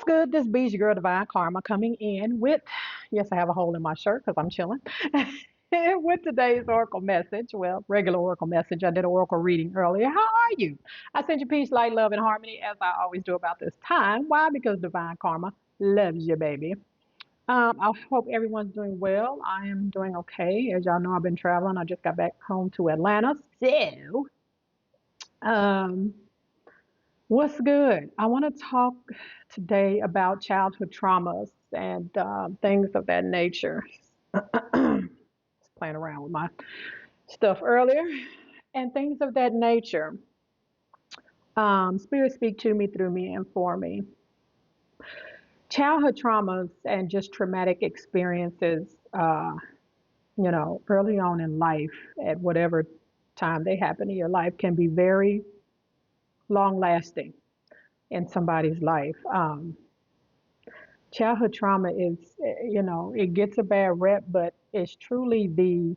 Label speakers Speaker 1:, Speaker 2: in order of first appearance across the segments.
Speaker 1: What's good? This Beach Girl Divine Karma coming in with, yes, I have a hole in my shirt because I'm chilling. With today's oracle message, well, regular oracle message. I did an oracle reading earlier. How are you? I send you peace, light, love, and harmony as I always do about this time. Why? Because Divine Karma loves you, baby. I hope everyone's doing well. I am doing okay. As y'all know, I've been traveling. I just got back home to Atlanta. So, um, what's good? I want to talk today about childhood traumas and things of that nature. Just playing around with my stuff earlier and things of that nature. Spirit speak to me, through me, and for me. Childhood traumas and just traumatic experiences, early on in life, at whatever time they happen in your life, can be very long lasting in somebody's life. Childhood trauma is, it gets a bad rep, but it is truly the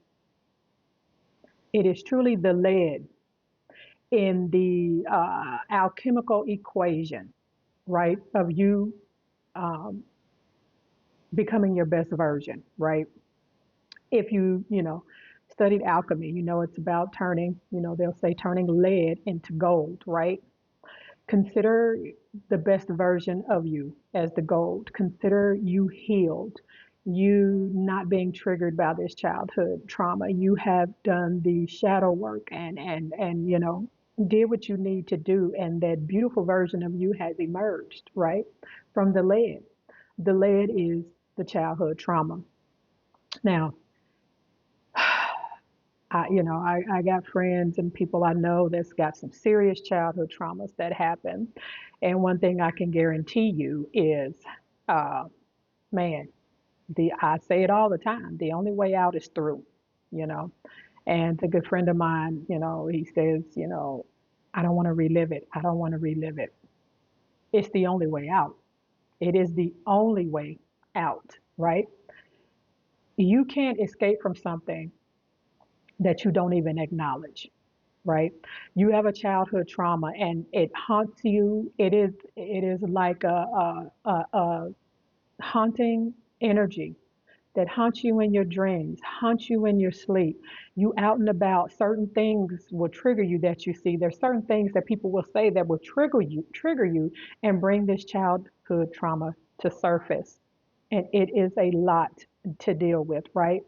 Speaker 1: lead in the alchemical equation, right, of you um, becoming your best version, right? If you studied alchemy, it's about turning, they'll say turning lead into gold, right? Consider the best version of you as the gold. Consider you healed, you not being triggered by this childhood trauma. You have done the shadow work and did what you need to do, and that beautiful version of you has emerged, right, from the lead. The lead is the childhood trauma. Now, I got friends and people I know that's got some serious childhood traumas that happen. And one thing I can guarantee you is, uh, man, I say it all the time, the only way out is through, you know. And a good friend of mine, he says, I don't want to relive it. I don't want to relive it. It's the only way out. It is the only way out, right? You can't escape from something that you don't even acknowledge, right? You have a childhood trauma and it haunts you. It is like a haunting energy that haunts you in your dreams, haunts you in your sleep. You out and about, certain things will trigger you that you see. There's certain things that people will say that will trigger you and bring this childhood trauma to surface. And it is a lot to deal with, right?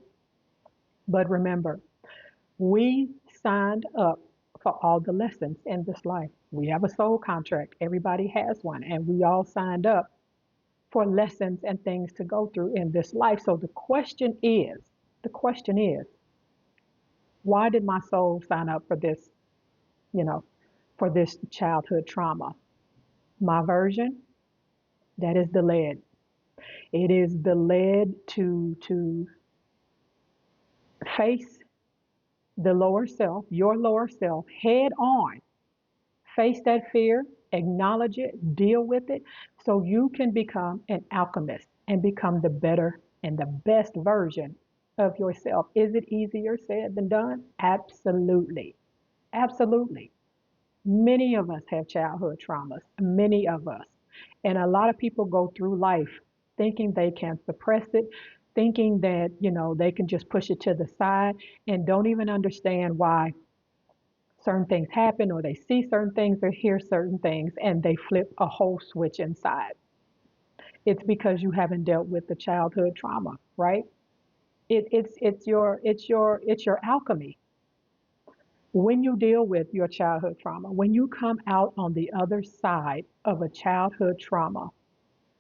Speaker 1: But remember, we signed up for all the lessons in this life. We have a soul contract. Everybody has one. And we all signed up for lessons and things to go through in this life. So the question is, why did my soul sign up for this, you know, for this childhood trauma? My version, that is the lead. It is the lead to face the lower self, your lower self, head on. Face that fear, acknowledge it, deal with it, so you can become an alchemist and become the better and the best version of yourself. Is it easier said than done? Absolutely. Absolutely. Many of us have childhood traumas, many of us. And a lot of people go through life thinking they can suppress it, thinking that, they can just push it to the side and don't even understand why certain things happen, or they see certain things or hear certain things and they flip a whole switch inside. It's because you haven't dealt with the childhood trauma, right? It's your alchemy. When you deal with your childhood trauma, when you come out on the other side of a childhood trauma,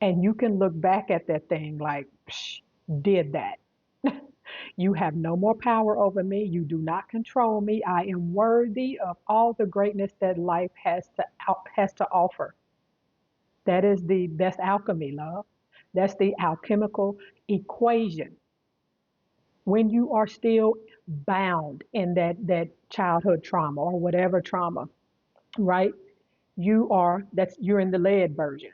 Speaker 1: and you can look back at that thing like, Psh, did that. You have no more power over me. You do not control me. I am worthy of all the greatness that life has to offer. That's alchemy, love. That's the alchemical equation. When you are still bound in that childhood trauma or whatever trauma, right? You're in the lead version.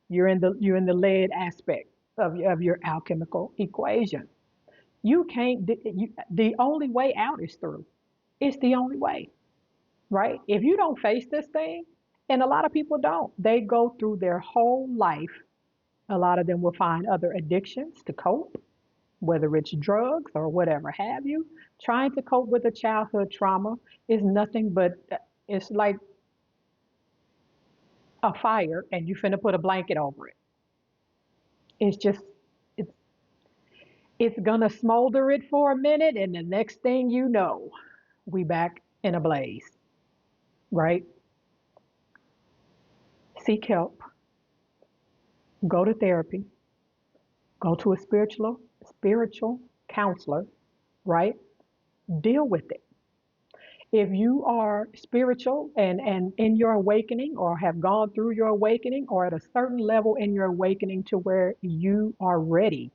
Speaker 1: You're in the lead aspect of your alchemical equation. You can't, the only way out is through. It's the only way, right? If you don't face this thing, And a lot of people don't. They go through their whole life. A lot of them will find other addictions to cope, whether it's drugs or whatever have you. Trying to cope with a childhood trauma is nothing but, it's like a fire and you finna put a blanket over it. It's just, it's, it's gonna smolder it for a minute, and the next thing you know, we back in a blaze, right? Seek help, go to therapy, go to a spiritual counselor, right? Deal with it. If you are spiritual and in your awakening, or have gone through your awakening, or at a certain level in your awakening to where you are ready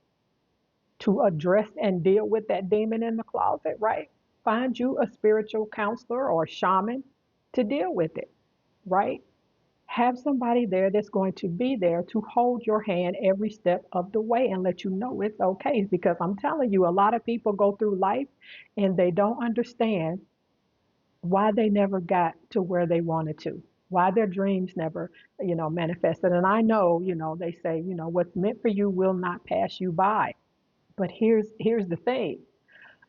Speaker 1: to address and deal with that demon in the closet, right? Find you a spiritual counselor or shaman to deal with it, right? Have somebody there that's going to be there to hold your hand every step of the way and let you know it's okay. Because I'm telling you, a lot of people go through life and they don't understand why they never got to where they wanted to, why their dreams never, manifested. And I know, they say, what's meant for you will not pass you by. But here's the thing.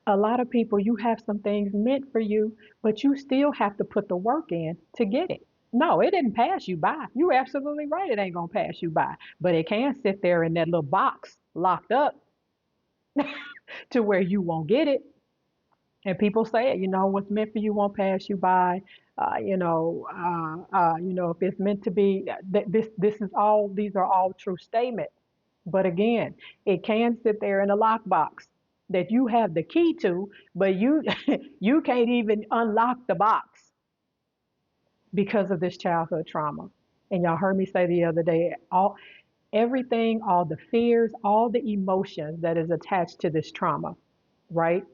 Speaker 1: A lot of people, you have some things meant for you, but you still have to put the work in to get it. No, it didn't pass you by. You're absolutely right. It ain't going to pass you by. But it can sit there in that little box locked up to where you won't get it. And people say it, what's meant for you won't pass you by. If it's meant to be, these are all true statements. But again, it can sit there in a lockbox that you have the key to, but you you can't even unlock the box because of this childhood trauma. And y'all heard me say the other day, everything, all the fears, all the emotions that is attached to this trauma, right?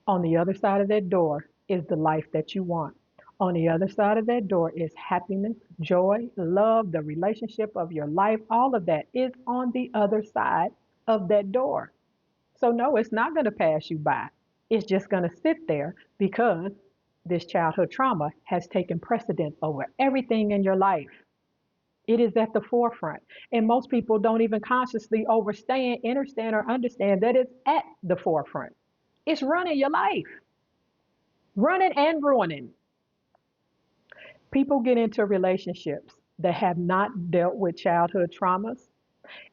Speaker 1: On the other side of that door is the life that you want. On the other side of that door is happiness, joy, love, the relationship of your life. All of that is on the other side of that door. So, no, it's not going to pass you by. It's just going to sit there because this childhood trauma has taken precedence over everything in your life. It is at the forefront. And most people don't even consciously understand, or understand that it's at the forefront. It's running your life, running and ruining. People get into relationships that have not dealt with childhood traumas.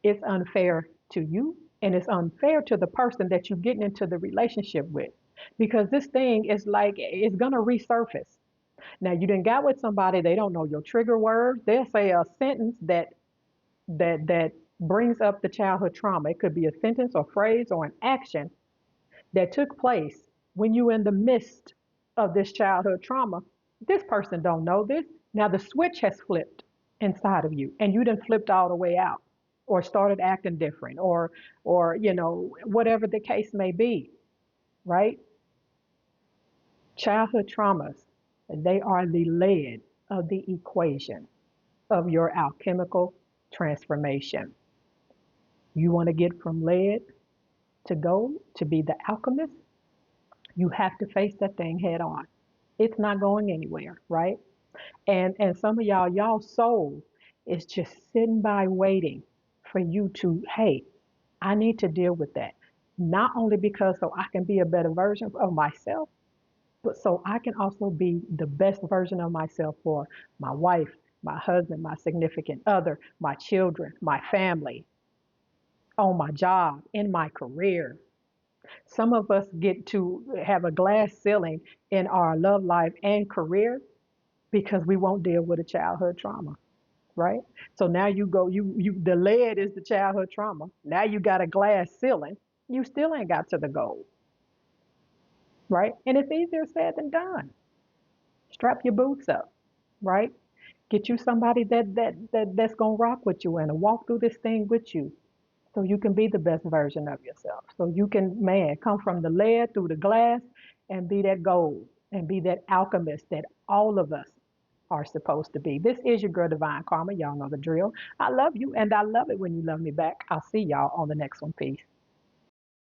Speaker 1: It's unfair to you, and it's unfair to the person that you're getting into the relationship with, because this thing is like it's gonna resurface. Now you didn't got with somebody, they don't know your trigger words. They'll say a sentence that brings up the childhood trauma. It could be a sentence or phrase or an action that took place when you in the midst of this childhood trauma. This person don't know this. Now the switch has flipped inside of you, and you done flipped all the way out, or started acting different, or whatever the case may be, right? Childhood traumas, they are the lead of the equation of your alchemical transformation. You want to get from lead to gold, to be the alchemist, you have to face that thing head on. It's not going anywhere, right? And some of y'all soul is just sitting by waiting for you to, hey, I need to deal with that. Not only because so I can be a better version of myself, but so I can also be the best version of myself for my wife, my husband, my significant other, my children, my family, on my job, in my career. Some of us get to have a glass ceiling in our love life and career because we won't deal with a childhood trauma, right? So now you go, you the lead is the childhood trauma. Now you got a glass ceiling. You still ain't got to the goal, right? And it's easier said than done. Strap your boots up, right? Get you somebody that's gonna rock with you and walk through this thing with you, so you can be the best version of yourself. So you can, man, come from the lead through the glass and be that gold and be that alchemist that all of us are supposed to be. This is your girl, Divine Karma. Y'all know the drill. I love you, and I love it when you love me back. I'll see y'all on the next one. Peace.